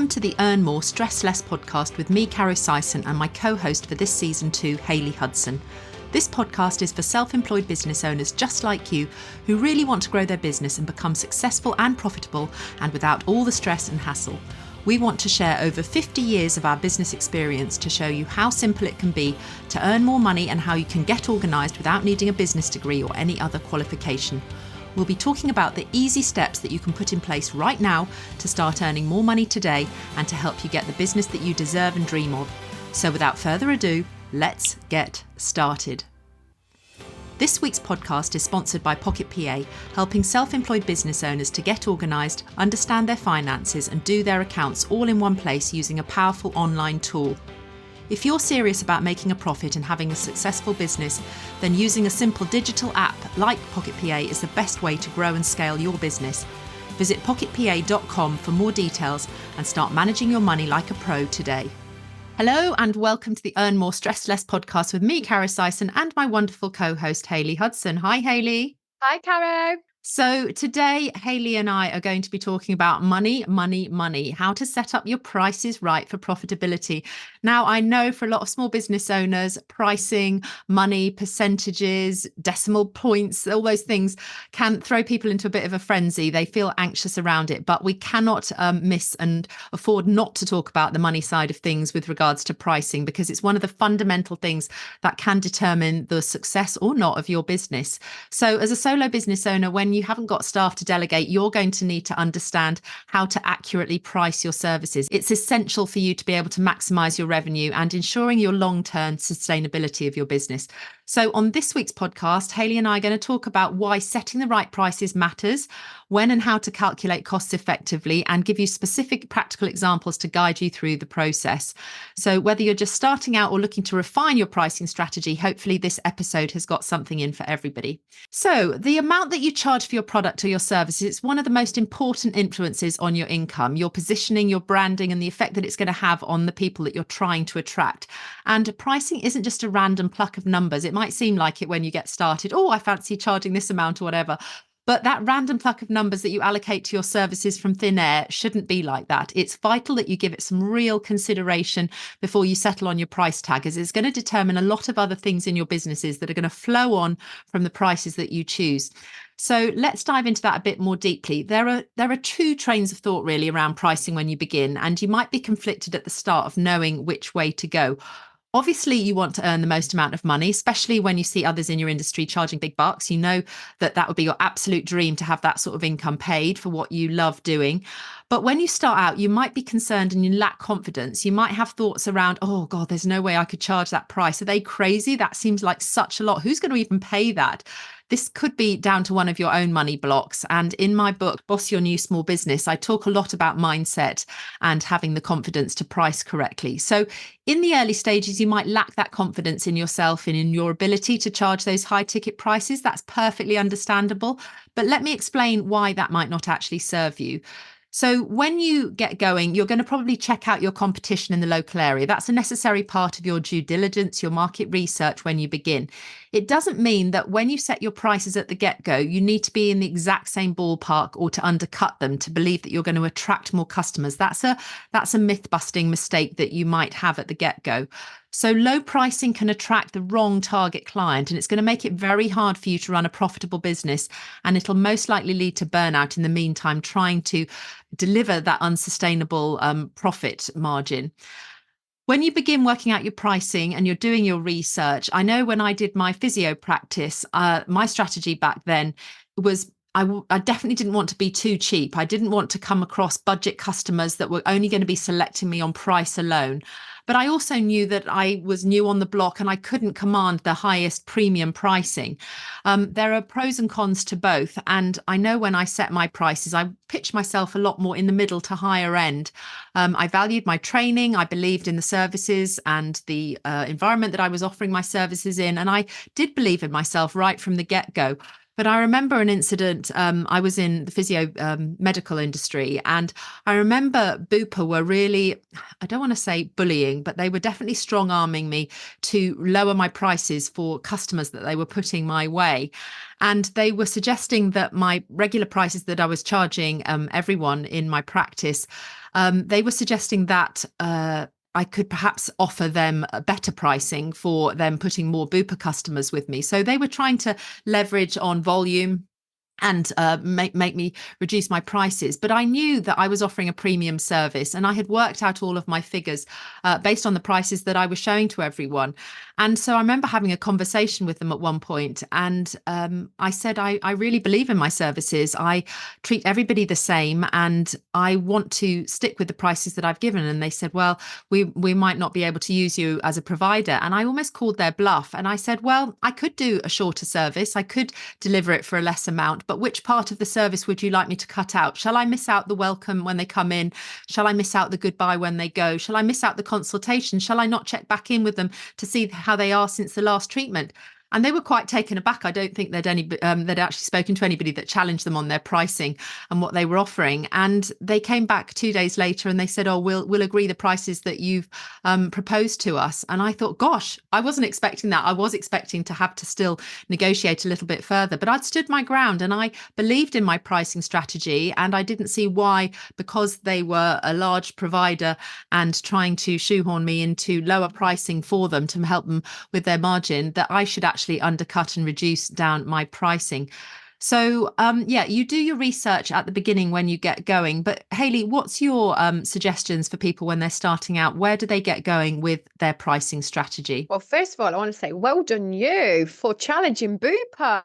Welcome to the Earn More, Stress Less podcast with me, Caro Syson, and my co-host for this season 2, Hayley Hudson. This podcast is for self-employed business owners just like you who really want to grow their business and become successful and profitable and without all the stress and hassle. We want to share over 50 years of our business experience to show you how simple it can be to earn more money and how you can get organised without needing a business degree or any other qualification. We'll be talking about the easy steps that you can put in place right now to start earning more money today and to help you get the business that you deserve and dream of. So without further ado, let's get started. This week's podcast is sponsored by Pocket PA, helping self-employed business owners to get organised, understand their finances and do their accounts all in one place using a powerful online tool. If you're serious about making a profit and having a successful business, then using a simple digital app like Pocket PA is the best way to grow and scale your business. Visit pocketpa.com for more details and start managing your money like a pro today. Hello and welcome to the Earn More, Stress Less podcast with me, Caro Syson, and my wonderful co-host, Hayley Hudson. Hi, Hayley. Hi, Caro. So today, Hayley and I are going to be talking about money, how to set up your prices right for profitability. Now, I know for a lot of small business owners, pricing, money, percentages, decimal points, all those things can throw people into a bit of a frenzy. They feel anxious around it, but we cannot miss and afford not to talk about the money side of things with regards to pricing, because it's one of the fundamental things that can determine the success or not of your business. So as a solo business owner, when you haven't got staff to delegate, you're going to need to understand how to accurately price your services. It's essential for you to be able to maximize your revenue and ensuring your long-term sustainability of your business. So on this week's podcast, Hayley and I are going to talk about why setting the right prices matters, when and how to calculate costs effectively, and give you specific practical examples to guide you through the process. So whether you're just starting out or looking to refine your pricing strategy, hopefully this episode has got something in for everybody. So the amount that you charge for your product or your services, it's one of the most important influences on your income, your positioning, your branding, and the effect that it's going to have on the people that you're trying to attract. And pricing isn't just a random pluck of numbers. It might seem like it when you get started. Oh, I fancy charging this amount or whatever. But that random pluck of numbers that you allocate to your services from thin air shouldn't be like that. It's vital that you give it some real consideration before you settle on your price tag, as it's going to determine a lot of other things in your businesses that are going to flow on from the prices that you choose. So let's dive into that a bit more deeply. There are two trains of thought really around pricing when you begin, and you might be conflicted at the start of knowing which way to go. Obviously, you want to earn the most amount of money, especially when you see others in your industry charging big bucks. You know that that would be your absolute dream to have that sort of income paid for what you love doing. But when you start out, you might be concerned and you lack confidence. You might have thoughts around, oh God, there's no way I could charge that price. Are they crazy? That seems like such a lot. Who's going to even pay that? This could be down to one of your own money blocks. And in my book, Boss Your New Small Business, I talk a lot about mindset and having the confidence to price correctly. So in the early stages, you might lack that confidence in yourself and in your ability to charge those high ticket prices. That's perfectly understandable. But let me explain why that might not actually serve you. So when you get going, you're going to probably check out your competition in the local area. That's a necessary part of your due diligence, your market research when you begin. It doesn't mean that when you set your prices at the get-go, you need to be in the exact same ballpark or to undercut them to believe that you're going to attract more customers. That's a myth-busting mistake that you might have at the get-go. So low pricing can attract the wrong target client, and it's going to make it very hard for you to run a profitable business. And it'll most likely lead to burnout in the meantime, trying to deliver that unsustainable profit margin. When you begin working out your pricing and you're doing your research, I know when I did my physio practice, my strategy back then was I definitely didn't want to be too cheap. I didn't want to come across budget customers that were only going to be selecting me on price alone. But I also knew that I was new on the block and I couldn't command the highest premium pricing. There are pros and cons to both. And I know when I set my prices, I pitched myself a lot more in the middle to higher end. I valued my training. I believed in the services and the environment that I was offering my services in. And I did believe in myself right from the get-go. But I remember an incident. I was in the physio medical industry, and I remember Bupa were really, I don't want to say bullying, but they were definitely strong arming me to lower my prices for customers that they were putting my way. And they were suggesting that my regular prices that I was charging everyone in my practice, they were suggesting that. I could perhaps offer them a better pricing for them putting more Bupa customers with me. So they were trying to leverage on volume and make me reduce my prices. But I knew that I was offering a premium service, and I had worked out all of my figures based on the prices that I was showing to everyone. And so I remember having a conversation with them at one point, and I said, I really believe in my services. I treat everybody the same, and I want to stick with the prices that I've given. And they said, well, we might not be able to use you as a provider. And I almost called their bluff. And I said, well, I could do a shorter service. I could deliver it for a less amount, but which part of the service would you like me to cut out? Shall I miss out the welcome when they come in? Shall I miss out the goodbye when they go? Shall I miss out the consultation? Shall I not check back in with them to see how they are since the last treatment? And they were quite taken aback. I don't think they'd actually spoken to anybody that challenged them on their pricing and what they were offering. And they came back 2 days later and they said, "Oh, we'll agree the prices that you've proposed to us." And I thought, gosh, I wasn't expecting that. I was expecting to have to still negotiate a little bit further, but I'd stood my ground and I believed in my pricing strategy. And I didn't see why, because they were a large provider and trying to shoehorn me into lower pricing for them to help them with their margin, that I should actually undercut and reduce down my pricing. So yeah, you do your research at the beginning when you get going. But Hayley, what's your suggestions for people when they're starting out? Where do they get going with their pricing strategy? Well, first of all, I want to say well done you for challenging Bupa.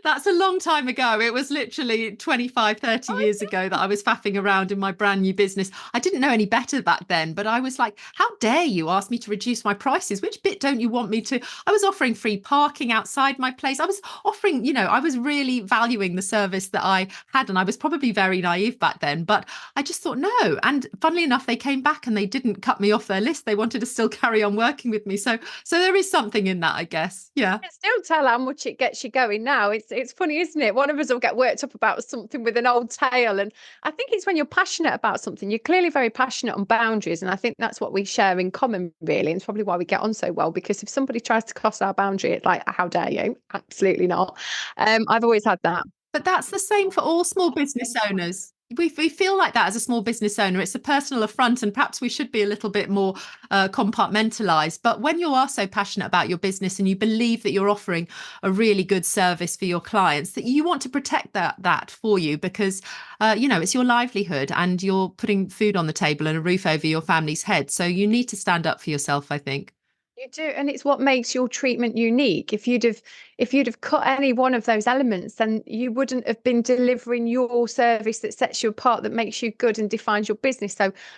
That's a long time ago. It was literally 25, 30 I years ago that I was faffing around in my brand new business. I didn't know any better back then, but I was like, how dare you ask me to reduce my prices? Which bit don't you want me to? I was offering free parking outside my place. I was offering, I was really valuing the service that I had. And I was probably very naive back then, but I just thought, no. And funnily enough, they came back and they didn't cut me off their list. They wanted to still carry on working with me. So there is something in that, I guess. Yeah. can still tell how much it gets you going now. It's funny, isn't it? One of us will get worked up about something with an old tale. And I think it's when you're passionate about something, you're clearly very passionate on boundaries. And I think that's what we share in common, really. And it's probably why we get on so well, because if somebody tries to cross our boundary, it's like, how dare you? Absolutely not. I've always had that. But that's the same for all small business owners. We feel like that as a small business owner. It's a personal affront, and perhaps we should be a little bit more compartmentalized. But when you are so passionate about your business and you believe that you're offering a really good service for your clients, that you want to protect that for you, because it's your livelihood and you're putting food on the table and a roof over your family's head. So you need to stand up for yourself, I think. You do, and it's what makes your treatment unique. If you'd have cut any one of those elements, then you wouldn't have been delivering your service that sets you apart, that makes you good and defines your business.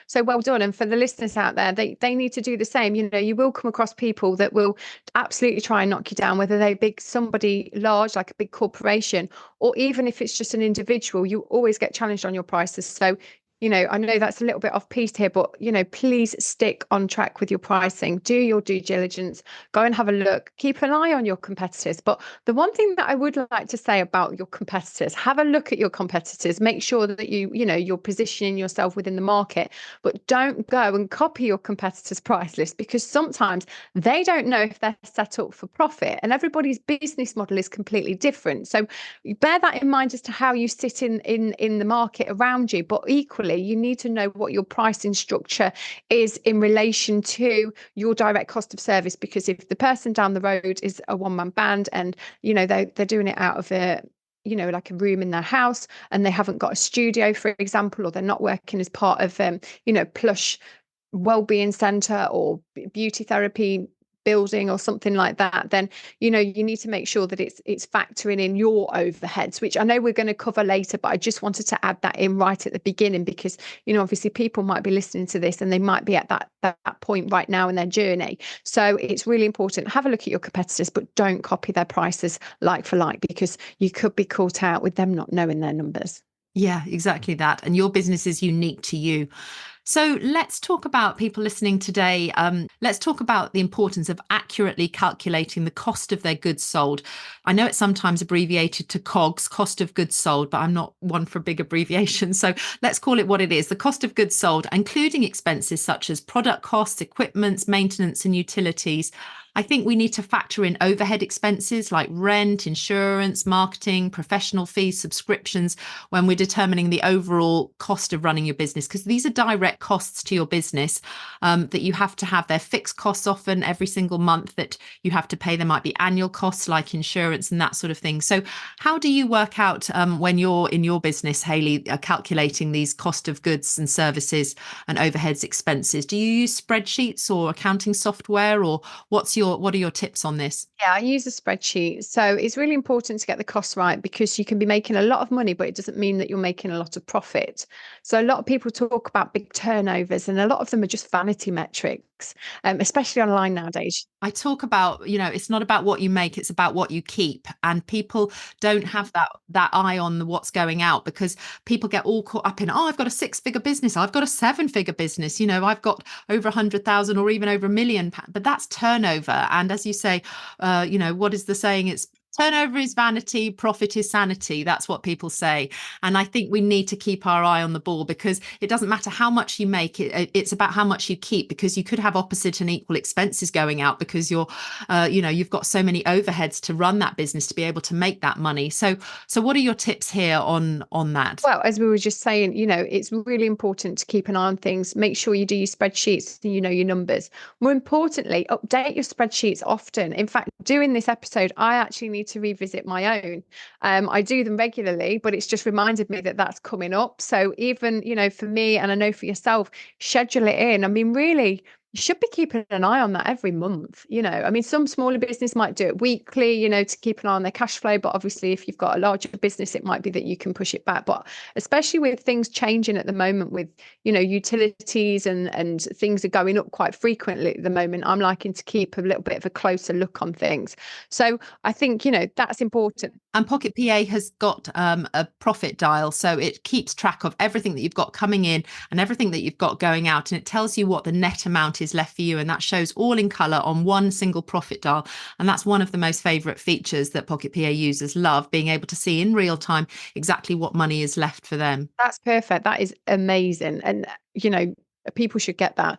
So well done. And for the listeners out there, they need to do the same. You will come across people that will absolutely try and knock you down, whether they're somebody large like a big corporation, or even if it's just an individual. You always get challenged on your prices. So I know that's a little bit off piece here, but, please stick on track with your pricing. Do your due diligence. Go and have a look. Keep an eye on your competitors. But the one thing that I would like to say about your competitors, have a look at your competitors. Make sure that you're positioning yourself within the market, but don't go and copy your competitors' price list, because sometimes they don't know if they're set up for profit, and everybody's business model is completely different. So bear that in mind as to how you sit in the market around you. But equally, you need to know what your pricing structure is in relation to your direct cost of service, because if the person down the road is a one-man band and they're doing it out of like a room in their house, and they haven't got a studio, for example, or they're not working as part of plush well-being center or beauty therapy building or something like that, then you need to make sure that it's factoring in your overheads, which I know we're going to cover later, but I just wanted to add that in right at the beginning, because obviously people might be listening to this and they might be at that point right now in their journey. So it's really important. Have a look at your competitors, but don't copy their prices like for like, because you could be caught out with them not knowing their numbers. Yeah, exactly that. And your business is unique to you. So let's talk about people listening today. Let's talk about the importance of accurately calculating the cost of their goods sold. I know it's sometimes abbreviated to COGS, cost of goods sold, but I'm not one for big abbreviations. So let's call it what it is. The cost of goods sold, including expenses such as product costs, equipment, maintenance, and utilities. I think we need to factor in overhead expenses like rent, insurance, marketing, professional fees, subscriptions when we're determining the overall cost of running your business, because these are direct costs to your business that you have to have. Their fixed costs often every single month that you have to pay. There might be annual costs like insurance and that sort of thing. So how do you work out when you're in your business, Hayley, calculating these cost of goods and services and overheads expenses? Do you use spreadsheets or accounting software, or what are your tips on this? Yeah, I use a spreadsheet. So it's really important to get the costs right, because you can be making a lot of money, but it doesn't mean that you're making a lot of profit. So a lot of people talk about big turnovers, and a lot of them are just vanity metrics, especially online nowadays. I talk about, it's not about what you make, it's about what you keep. And people don't have that eye on what's going out, because people get all caught up in, oh, I've got a 6-figure business, I've got a 7-figure business, I've got over 100,000 or even over £1 million, but that's turnover. And as you say, what is the saying? It's turnover is vanity, profit is sanity. That's what people say. And I think we need to keep our eye on the ball, because it doesn't matter how much you make, it's about how much you keep, because you could have opposite and equal expenses going out, because you've got so many overheads to run that business to be able to make that money. So what are your tips here on that? Well, as we were just saying, it's really important to keep an eye on things. Make sure you do your spreadsheets, so you know your numbers. More importantly, update your spreadsheets often. In fact, doing this episode, I actually need to revisit my own. I do them regularly, but it's just reminded me that that's coming up. So even, for me, and I know for yourself, schedule it in. I mean, really, you should be keeping an eye on that every month. I mean, some smaller business might do it weekly, to keep an eye on their cash flow. But obviously, if you've got a larger business, it might be that you can push it back. But especially with things changing at the moment with, utilities and things are going up quite frequently at the moment, I'm liking to keep a little bit of a closer look on things. So I think, that's important. And Pocket PA has got a profit dial, so it keeps track of everything that you've got coming in and everything that you've got going out, and it tells you what the net amount is left for you, and that shows all in colour on one single profit dial. And that's one of the most favourite features that Pocket PA users love, being able to see in real time exactly what money is left for them. That's perfect. That is amazing. And, people should get that.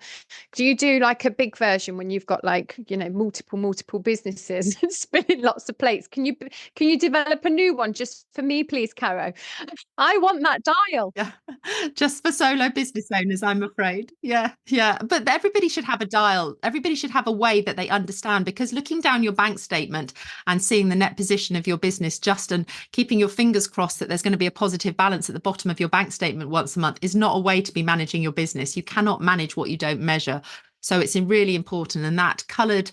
Do you do like a big version when you've got multiple businesses and spinning lots of plates? Can you develop a new one just for me, please, Caro? I want that dial. Yeah, just for solo business owners, I'm afraid. Yeah. But everybody should have a dial. Everybody should have a way that they understand, because looking down your bank statement and seeing the net position of your business and keeping your fingers crossed that there's going to be a positive balance at the bottom of your bank statement once a month is not a way to be managing your business. You cannot manage what you don't measure. So it's really important. And that coloured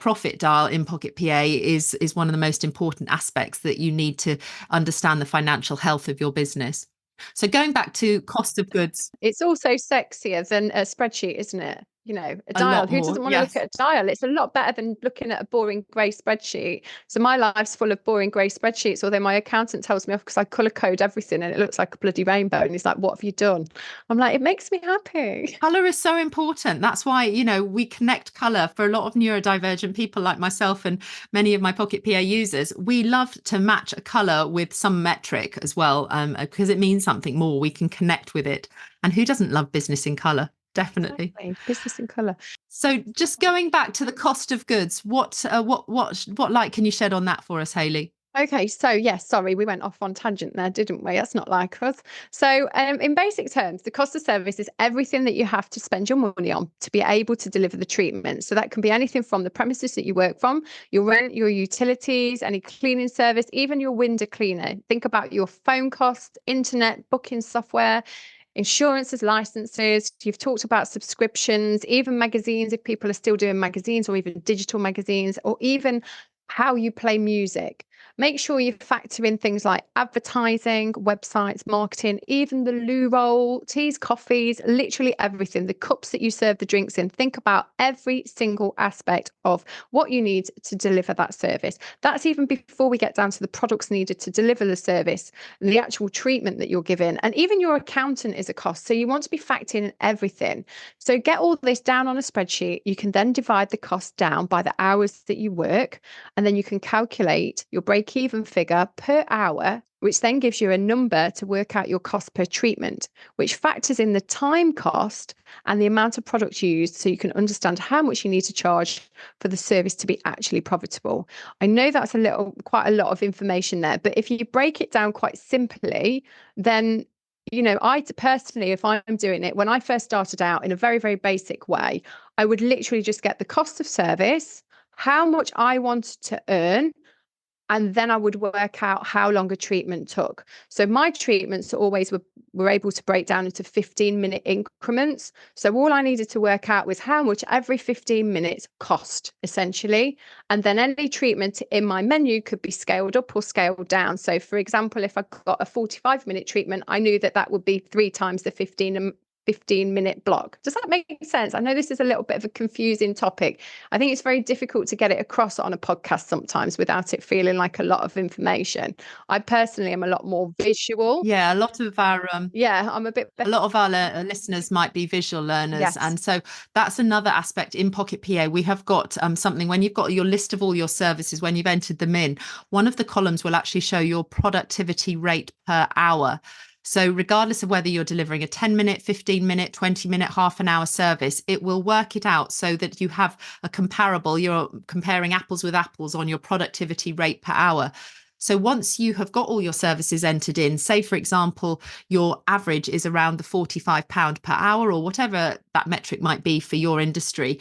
profit dial in Pocket PA is one of the most important aspects that you need to understand the financial health of your business. So going back to cost of goods. It's also sexier than a spreadsheet, isn't it? A dial. Who doesn't want to look at a dial? It's a lot better than looking at a boring grey spreadsheet. So my life's full of boring grey spreadsheets, although my accountant tells me off because I colour code everything and it looks like a bloody rainbow. And he's like, what have you done? I'm like, it makes me happy. Colour is so important. That's why, we connect colour. For a lot of neurodivergent people like myself and many of my Pocket PA users, we love to match a colour with some metric as well, because it means something more. We can connect with it. And who doesn't love business in colour? Definitely. Exactly. Business in colour. So just going back to the cost of goods, what light can you shed on that for us, Hayley? Okay, so yes, sorry, we went off on tangent there, didn't we? That's not like us. So in basic terms, the cost of service is everything that you have to spend your money on to be able to deliver the treatment. So that can be anything from the premises that you work from, your rent, your utilities, any cleaning service, even your window cleaner. Think about your phone costs, internet, booking software, insurances, licenses. You've talked about subscriptions, even magazines, if people are still doing magazines, or even digital magazines, or even how you play music. Make sure you factor in things like advertising, websites, marketing, even the loo roll, teas, coffees, literally everything, the cups that you serve the drinks in. Think about every single aspect of what you need to deliver that service. That's even before we get down to the products needed to deliver the service, the actual treatment that you're giving. And even your accountant is a cost. So you want to be factoring in everything. So get all this down on a spreadsheet. You can then divide the cost down by the hours that you work, and then you can calculate your break even figure per hour, which then gives you a number to work out your cost per treatment, which factors in the time cost and the amount of product used, so you can understand how much you need to charge for the service to be actually profitable. I know that's quite a lot of information there, but if you break it down quite simply, then I personally, if I'm doing it, when I first started out in a very, very basic way, I would literally just get the cost of service, how much I wanted to earn, and then I would work out how long a treatment took. So my treatments always were able to break down into 15-minute increments. So all I needed to work out was how much every 15 minutes cost, essentially. And then any treatment in my menu could be scaled up or scaled down. So for example, if I got a 45-minute treatment, I knew that would be 3 times the 15-minute block. Does that make sense? I know this is a little bit of a confusing topic. I think it's very difficult to get it across on a podcast sometimes without it feeling like a lot of information. I personally am a lot more visual. Yeah, a lot of our I'm a bit better. A lot of our listeners might be visual learners. Yes. And so that's another aspect in Pocket PA. We have got something when you've got your list of all your services, when you've entered them in, one of the columns will actually show your productivity rate per hour. So regardless of whether you're delivering a 10-minute, 15-minute, 20-minute, half an hour service, it will work it out so that you have a comparable, you're comparing apples with apples on your productivity rate per hour. So once you have got all your services entered in, say, for example, your average is around the £45 per hour or whatever that metric might be for your industry,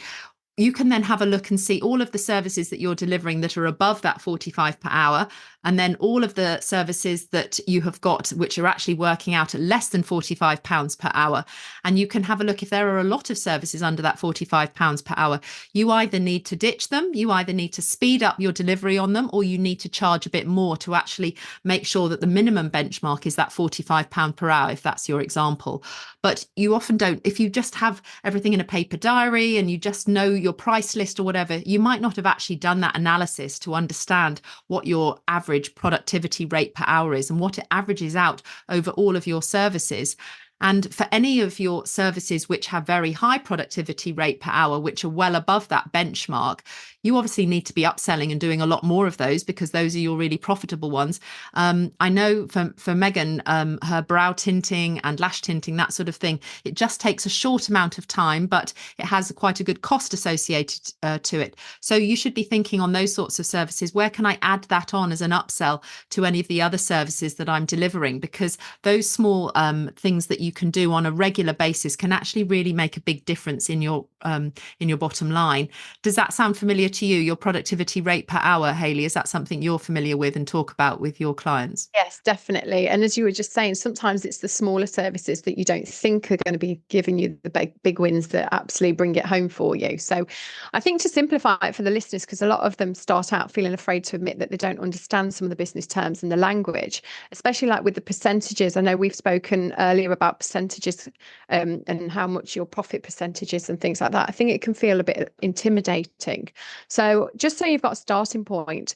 you can then have a look and see all of the services that you're delivering that are above that 45 per hour, and then all of the services that you have got which are actually working out at less than £45 per hour. And you can have a look if there are a lot of services under that £45 per hour. You either need to ditch them, you either need to speed up your delivery on them, or you need to charge a bit more to actually make sure that the minimum benchmark is that £45 per hour, if that's your example. But you often don't, if you just have everything in a paper diary and you just know your price list or whatever, you might not have actually done that analysis to understand what your average productivity rate per hour is and what it averages out over all of your services. And for any of your services which have very high productivity rate per hour, which are well above that benchmark, you obviously need to be upselling and doing a lot more of those, because those are your really profitable ones. I know for Megan, her brow tinting and lash tinting, that sort of thing, it just takes a short amount of time, but it has quite a good cost associated to it. So you should be thinking on those sorts of services, where can I add that on as an upsell to any of the other services that I'm delivering? Because those small things that you can do on a regular basis can actually really make a big difference in your bottom line. Does that sound familiar to you, your productivity rate per hour, Hayley? Is that something you're familiar with and talk about with your clients? Yes, definitely. And as you were just saying, sometimes it's the smaller services that you don't think are going to be giving you the big wins that absolutely bring it home for you. So I think to simplify it for the listeners, because a lot of them start out feeling afraid to admit that they don't understand some of the business terms and the language, especially like with the percentages. I know we've spoken earlier about percentages and how much your profit percentages and things like that. I think it can feel a bit intimidating. So just so you've got a starting point,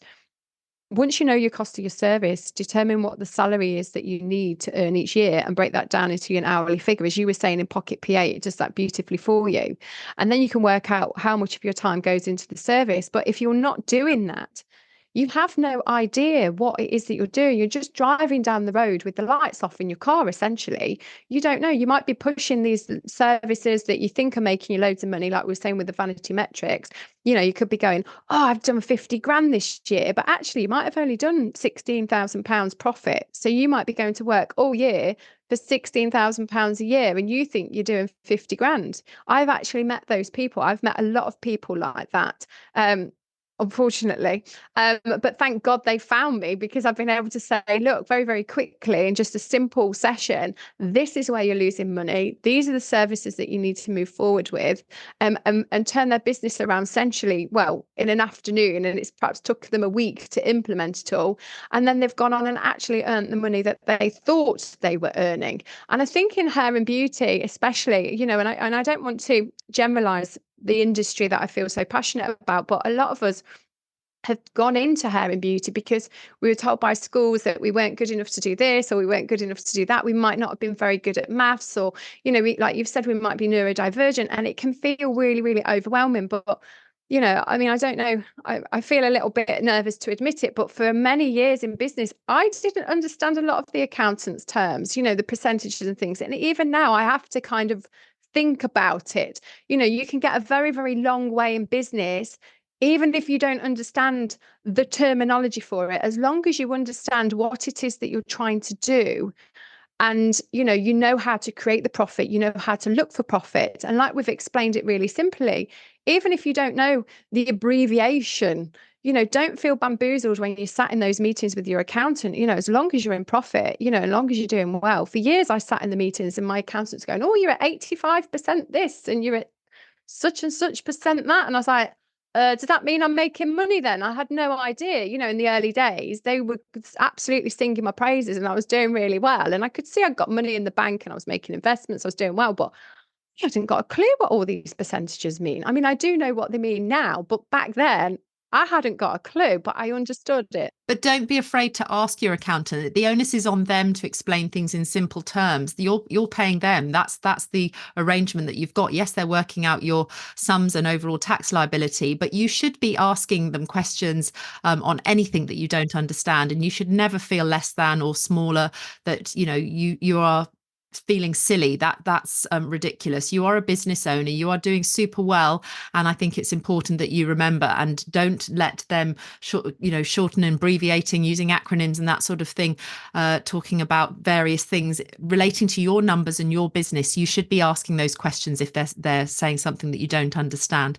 once you know your cost of your service, determine what the salary is that you need to earn each year and break that down into an hourly figure. As you were saying in Pocket PA, it does that beautifully for you. And then you can work out how much of your time goes into the service. But if you're not doing that, you have no idea what it is that you're doing. You're just driving down the road with the lights off in your car, essentially. You don't know. You might be pushing these services that you think are making you loads of money, like we were saying with the vanity metrics. You could be going, oh, I've done 50 grand this year, but actually you might have only done £16,000 profit. So you might be going to work all year for £16,000 a year and you think you're doing 50 grand. I've actually met those people. I've met a lot of people like that. unfortunately. But thank God they found me, because I've been able to say, look, very, very quickly in just a simple session, this is where you're losing money. These are the services that you need to move forward with, and turn their business around essentially, well, in an afternoon. And it's perhaps took them a week to implement it all. And then they've gone on and actually earned the money that they thought they were earning. And I think in hair and beauty, especially, and I don't want to generalize the industry that I feel so passionate about, but a lot of us have gone into hair and beauty because we were told by schools that we weren't good enough to do this, or we weren't good enough to do that. We might not have been very good at maths, or, like you've said, we might be neurodivergent, and it can feel really, really overwhelming. But, I mean, I don't know. I feel a little bit nervous to admit it, but for many years in business, I didn't understand a lot of the accountant's terms, the percentages and things. And even now I have to kind of think about it. You can get a very, very long way in business even if you don't understand the terminology for it, as long as you understand what it is that you're trying to do. And you know how to create the profit, you know how to look for profit. And like we've explained it really simply, even if you don't know the abbreviation, don't feel bamboozled when you sat in those meetings with your accountant. As long as you're in profit, as long as you're doing well. For years I sat in the meetings and my accountant's going, oh, you're at 85% this and you're at such and such percent that. And I was like, does that mean I'm making money then? I had no idea. In the early days, they were absolutely singing my praises and I was doing really well. And I could see I got money in the bank and I was making investments. I was doing well, but I didn't got a clue what all these percentages mean. I mean, I do know what they mean now, but back then I hadn't got a clue, but I understood it. But don't be afraid to ask your accountant. The onus is on them to explain things in simple terms. You're paying them. That's the arrangement that you've got. Yes, they're working out your sums and overall tax liability, but you should be asking them questions on anything that you don't understand, and you should never feel less than or smaller, that you are feeling silly. That's ridiculous. You are a business owner, you are doing super well, and I think it's important that you remember, and don't let them shorten and abbreviating, using acronyms and that sort of thing, talking about various things relating to your numbers and your business. You should be asking those questions if they're saying something that you don't understand.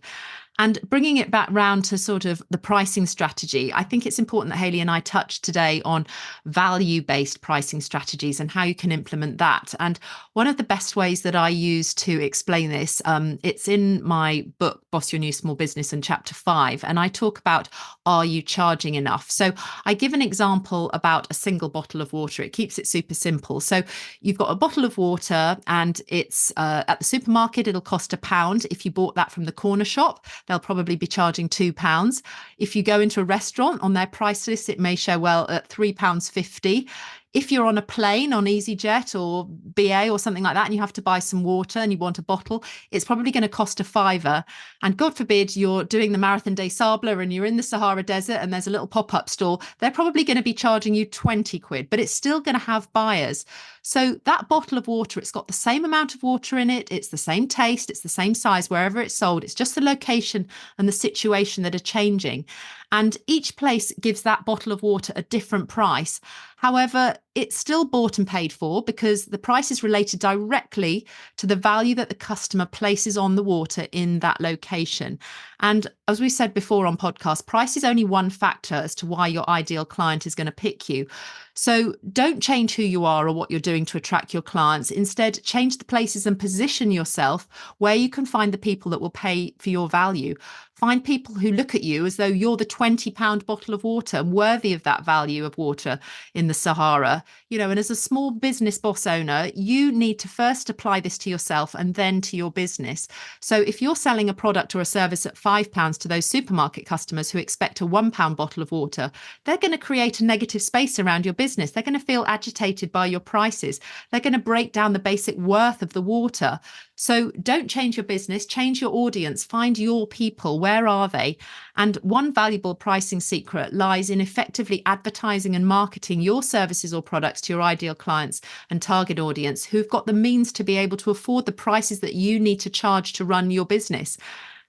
And bringing it back round to sort of the pricing strategy, I think it's important that Hayley and I touched today on value-based pricing strategies and how you can implement that. And one of the best ways that I use to explain this, it's in my book, Boss Your New Small Business, in chapter 5. And I talk about, are you charging enough? So I give an example about a single bottle of water. It keeps it super simple. So you've got a bottle of water and it's at the supermarket, it'll cost £1. If you bought that from the corner shop, they'll probably be charging £2. If you go into a restaurant, on their price list, it may show, well, at £3.50. If you're on a plane on EasyJet or BA or something like that, and you have to buy some water and you want a bottle, it's probably going to cost £5. And God forbid you're doing the Marathon des Sables and you're in the Sahara Desert and there's a little pop-up store, they're probably going to be charging you 20 quid, but it's still going to have buyers. So that bottle of water, it's got the same amount of water in it, it's the same taste, it's the same size wherever it's sold. It's just the location and the situation that are changing. And each place gives that bottle of water a different price. However, it's still bought and paid for because the price is related directly to the value that the customer places on the water in that location. And as we said before on podcast, price is only one factor as to why your ideal client is going to pick you. So don't change who you are or what you're doing to attract your clients. Instead, change the places and position yourself where you can find the people that will pay for your value. Find people who look at you as though you're the £20 bottle of water, worthy of that value of water in the Sahara. And as a small business boss owner, you need to first apply this to yourself and then to your business. So if you're selling a product or a service at £5 to those supermarket customers who expect a £1 bottle of water, they're going to create a negative space around your business. They're going to feel agitated by your prices. They're going to break down the basic worth of the water. So don't change your business, change your audience, find your people. Where are they? And one valuable pricing secret lies in effectively advertising and marketing your services or products to your ideal clients and target audience who've got the means to be able to afford the prices that you need to charge to run your business.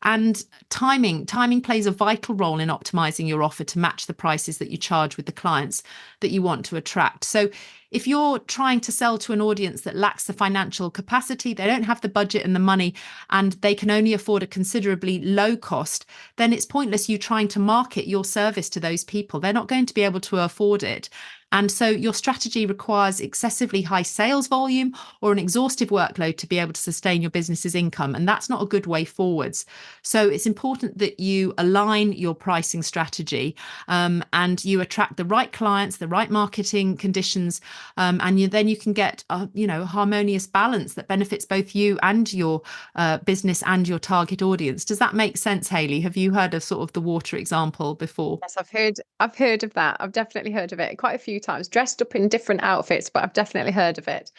And timing plays a vital role in optimizing your offer to match the prices that you charge with the clients that you want to attract. So if you're trying to sell to an audience that lacks the financial capacity, they don't have the budget and the money, and they can only afford a considerably low cost, then it's pointless you trying to market your service to those people. They're not going to be able to afford it. And so your strategy requires excessively high sales volume or an exhaustive workload to be able to sustain your business's income. And that's not a good way forwards. So it's important that you align your pricing strategy, and you attract the right clients, the right marketing conditions, and then you can get a harmonious balance that benefits both you and your business and your target audience. Does that make sense, Hayley? Have you heard of sort of the water example before? Yes, I've heard of that. I've definitely heard of it quite a few times, dressed up in different outfits, but I've definitely heard of it.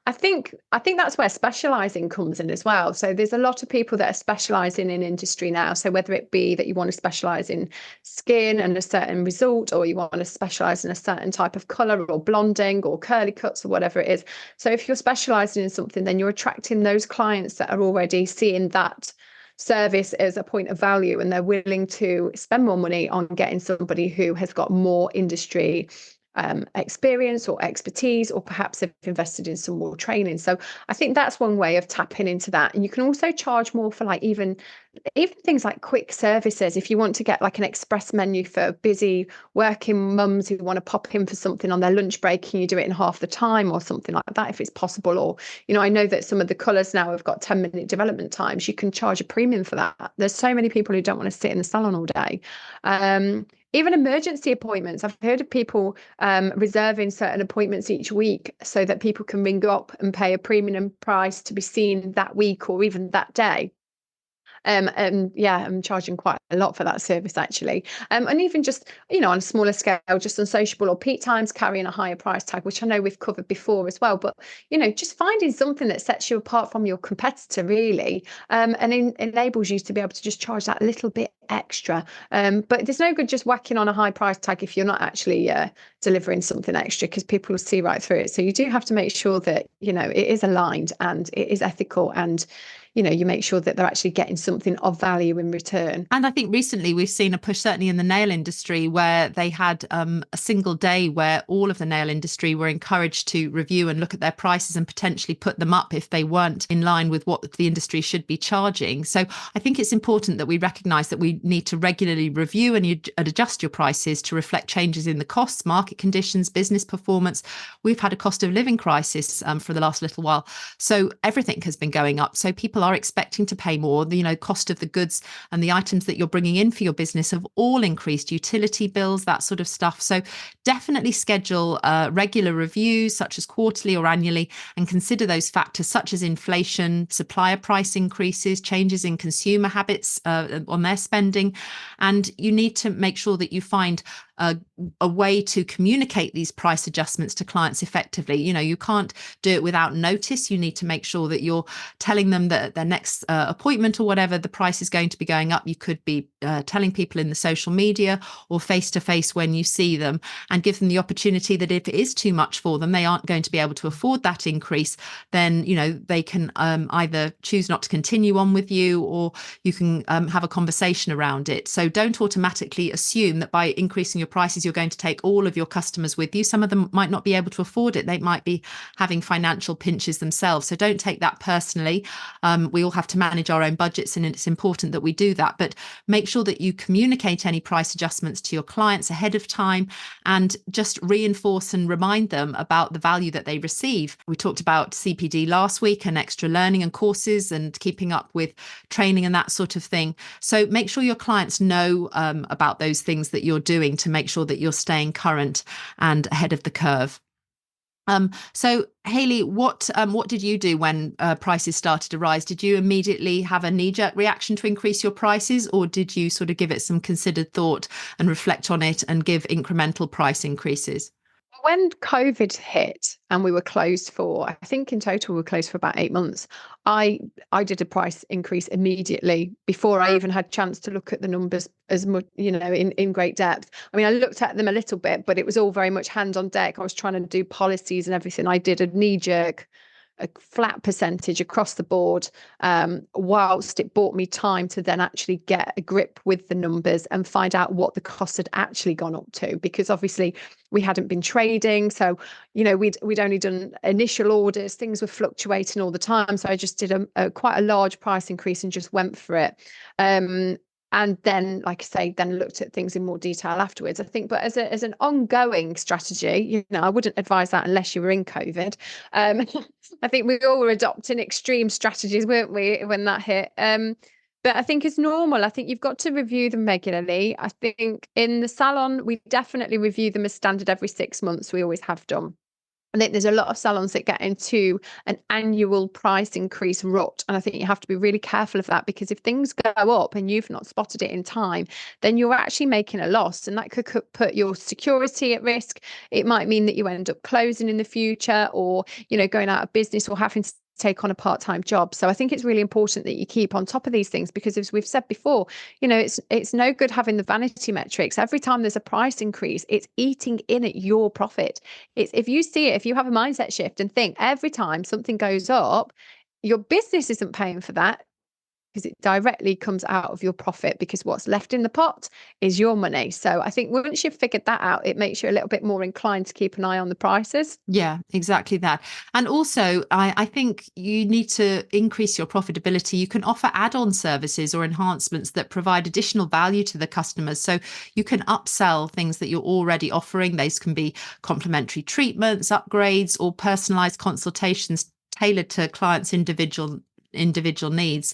I think that's where specializing comes in as well. So there's a lot of people that are specializing in industry now. So whether it be that you want to specialize in skin and a certain result, or you want to specialize in a certain type of color, or blonding, or curly cuts, or whatever it is. So if you're specializing in something, then you're attracting those clients that are already seeing that service as a point of value, and they're willing to spend more money on getting somebody who has got more industry experience or expertise, or perhaps have invested in some more training. So I think that's one way of tapping into that. And you can also charge more for like even things like quick services. If you want to get like an express menu for busy working mums who want to pop in for something on their lunch break, and you do it in half the time or something like that, if it's possible. Or, I know that some of the colours now have got 10-minute development times. You can charge a premium for that. There's so many people who don't want to sit in the salon all day. Even emergency appointments. I've heard of people reserving certain appointments each week so that people can ring up and pay a premium price to be seen that week or even that day. And yeah, I'm charging quite a lot for that service actually. And even just, on a smaller scale, just unsociable or peak times carrying a higher price tag, which I know we've covered before as well. But, just finding something that sets you apart from your competitor really, and enables you to be able to just charge that little bit extra. But there's no good just whacking on a high price tag if you're not actually delivering something extra, because people will see right through it. So you do have to make sure that, it is aligned and it is ethical, and you make sure that they're actually getting something of value in return. And I think recently we've seen a push, certainly in the nail industry, where they had a single day where all of the nail industry were encouraged to review and look at their prices and potentially put them up if they weren't in line with what the industry should be charging. So I think it's important that we recognise that we need to regularly review and adjust your prices to reflect changes in the costs, market conditions, business performance. We've had a cost of living crisis for the last little while. So everything has been going up. So people are expecting to pay more. The cost of the goods and the items that you're bringing in for your business have all increased, utility bills, that sort of stuff. So definitely schedule regular reviews, such as quarterly or annually, and consider those factors such as inflation, supplier price increases, changes in consumer habits on their spending. And you need to make sure that you find a way to communicate these price adjustments to clients effectively. You can't do it without notice. You need to make sure that you're telling them that their next appointment or whatever, the price is going to be going up. You could be telling people in the social media or face to face when you see them, and give them the opportunity that if it is too much for them, they aren't going to be able to afford that increase, then they can either choose not to continue on with you, or you can have a conversation around it. So don't automatically assume that by increasing your prices you're going to take all of your customers with you. Some of them might not be able to afford it. They might be having financial pinches themselves. So don't take that personally. We all have to manage our own budgets, and it's important that we do that. But make sure that you communicate any price adjustments to your clients ahead of time, and just reinforce and remind them about the value that they receive. We talked about CPD last week, and extra learning and courses, and keeping up with training and that sort of thing. So make sure your clients know about those things that you're doing to make sure that you're staying current and ahead of the curve. So Hayley, what did you do when prices started to rise? Did you immediately have a knee-jerk reaction to increase your prices, or did you sort of give it some considered thought and reflect on it and give incremental price increases? When COVID hit and we were closed for, I think in total we were closed for about 8 months, I did a price increase immediately before I even had a chance to look at the numbers as much, in great depth. I mean, I looked at them a little bit, but it was all very much hand on deck. I was trying to do policies and everything. I did a knee jerk a flat percentage across the board, whilst it bought me time to then actually get a grip with the numbers and find out what the cost had actually gone up to, because obviously we hadn't been trading. So, we'd only done initial orders, things were fluctuating all the time. So I just did a quite a large price increase and just went for it. And then, like I say, then looked at things in more detail afterwards. I think, but as an ongoing strategy, I wouldn't advise that unless you were in COVID. I think we all were adopting extreme strategies, weren't we, when that hit? But I think it's normal. I think you've got to review them regularly. I think in the salon, we definitely review them as standard every 6 months. We always have done. I think there's a lot of salons that get into an annual price increase rut. And I think you have to be really careful of that, because if things go up and you've not spotted it in time, then you're actually making a loss. And that could put your security at risk. It might mean that you end up closing in the future, or, going out of business, or having to take on a part-time job. So I think it's really important that you keep on top of these things, because as we've said before, it's no good having the vanity metrics. Every time there's a price increase, it's eating in at your profit. It's, if you see it, if you have a mindset shift and think every time something goes up, your business isn't paying for that, because it directly comes out of your profit, because what's left in the pot is your money. So I think once you've figured that out, it makes you a little bit more inclined to keep an eye on the prices. Yeah, exactly that. And also, I think you need to increase your profitability. You can offer add-on services or enhancements that provide additional value to the customers. So you can upsell things that you're already offering. Those can be complimentary treatments, upgrades, or personalized consultations tailored to clients' individual needs.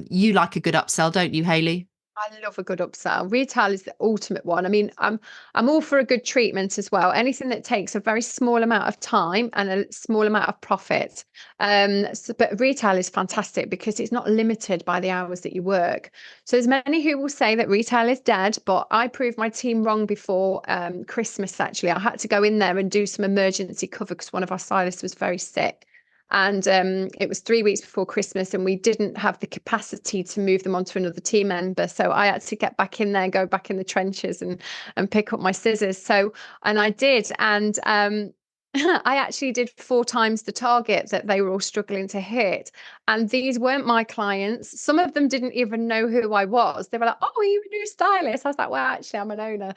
You like a good upsell, don't you, Hayley? I love a good upsell. Retail is the ultimate one. I mean, I'm all for a good treatment as well. Anything that takes a very small amount of time and a small amount of profit. But retail is fantastic because it's not limited by the hours that you work. So there's many who will say that retail is dead, but I proved my team wrong before Christmas. Actually, I had to go in there and do some emergency cover because one of our stylists was very sick. And it was 3 weeks before Christmas, and we didn't have the capacity to move them onto another team member. So I had to get back in there, go back in the trenches and pick up my scissors. So, and I did. And I actually did 4 times the target that they were all struggling to hit. And these weren't my clients. Some of them didn't even know who I was. They were like, "Oh, are you a new stylist?" I was like, "Well, actually, I'm an owner."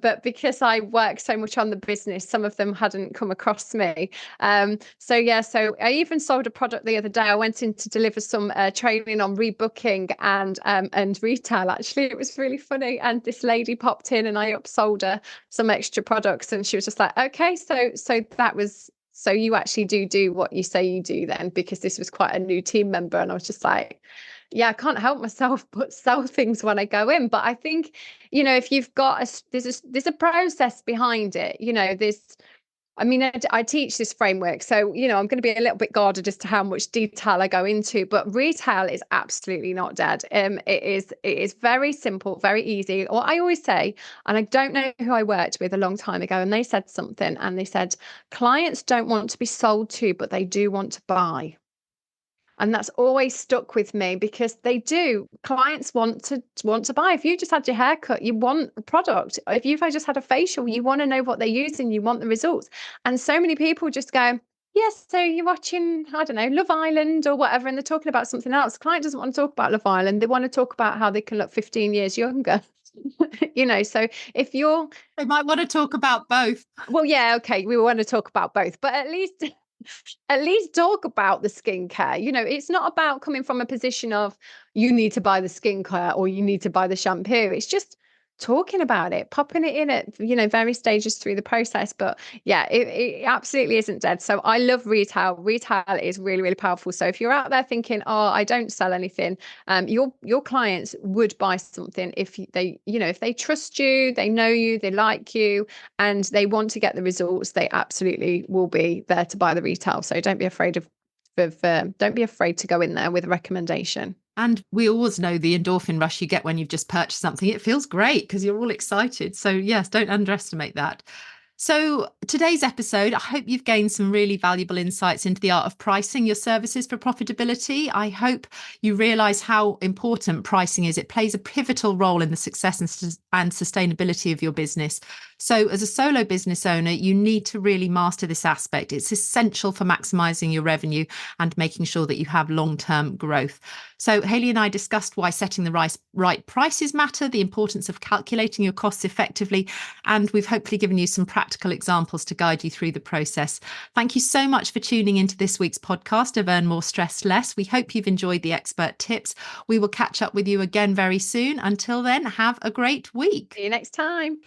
But because I work so much on the business, some of them hadn't come across me. So I even sold a product the other day. I went in to deliver some training on rebooking and retail. Actually, it was really funny. And this lady popped in, and I upsold her some extra products, and she was just like, "Okay, so that was." So you actually do what you say you do then, because this was quite a new team member. And I was just like, yeah, I can't help myself but sell things when I go in. But I think, if you've got there's a process behind it, I mean, I teach this framework, so, I'm going to be a little bit guarded as to how much detail I go into, but retail is absolutely not dead. It is very simple, very easy. What I always say, and I don't know who I worked with a long time ago, and they said something, and they said, clients don't want to be sold to, but they do want to buy. And that's always stuck with me, because they do. Clients want to buy. If you just had your hair cut, you want the product. If you've just had a facial, you want to know what they're using, you want the results. And so many people just go, yes, so you're watching, I don't know, Love Island or whatever, and they're talking about something else. The client doesn't want to talk about Love Island. They want to talk about how they can look 15 years younger. So if you're, They might want to talk about both. well, yeah, okay, we want to talk about both, but at least talk about the skincare. It's not about coming from a position of you need to buy the skincare or you need to buy the shampoo. It's just talking about it, popping it in at various stages through the process. But yeah, it absolutely isn't dead. So I love retail. Retail is really, really powerful. So if you're out there thinking, oh, I don't sell anything, your clients would buy something if they trust you, they know you, they like you, and they want to get the results. They absolutely will be there to buy the retail. So don't be afraid don't be afraid to go in there with a recommendation. And we always know the endorphin rush you get when you've just purchased something. It feels great because you're all excited. So yes, don't underestimate that. So, today's episode, I hope you've gained some really valuable insights into the art of pricing your services for profitability. I hope you realize how important pricing is. It plays a pivotal role in the success and sustainability of your business. So, as a solo business owner, you need to really master this aspect. It's essential for maximizing your revenue and making sure that you have long-term growth. So, Hayley and I discussed why setting the right prices matter, the importance of calculating your costs effectively, and we've hopefully given you some practical examples to guide you through the process. Thank you so much for tuning into this week's podcast of Earn More, Stress Less. We hope you've enjoyed the expert tips. We will catch up with you again very soon. Until then, have a great week. See you next time.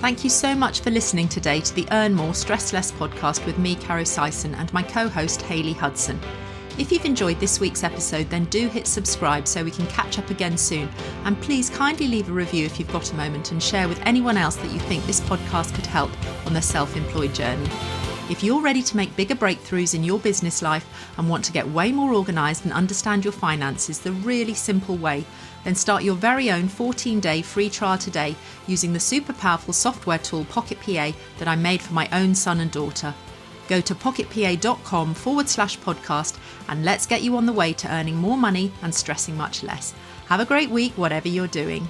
Thank you so much for listening today to the Earn More, Stress Less podcast with me, Caro Syson, and my co-host, Hayley Hudson. If you've enjoyed this week's episode, then do hit subscribe so we can catch up again soon. And please kindly leave a review if you've got a moment and share with anyone else that you think this podcast could help on their self-employed journey. If you're ready to make bigger breakthroughs in your business life and want to get way more organised and understand your finances the really simple way, then start your very own 14-day free trial today using the super powerful software tool Pocket PA that I made for my own son and daughter. Go to pocketpa.com/podcast and let's get you on the way to earning more money and stressing much less. Have a great week, whatever you're doing.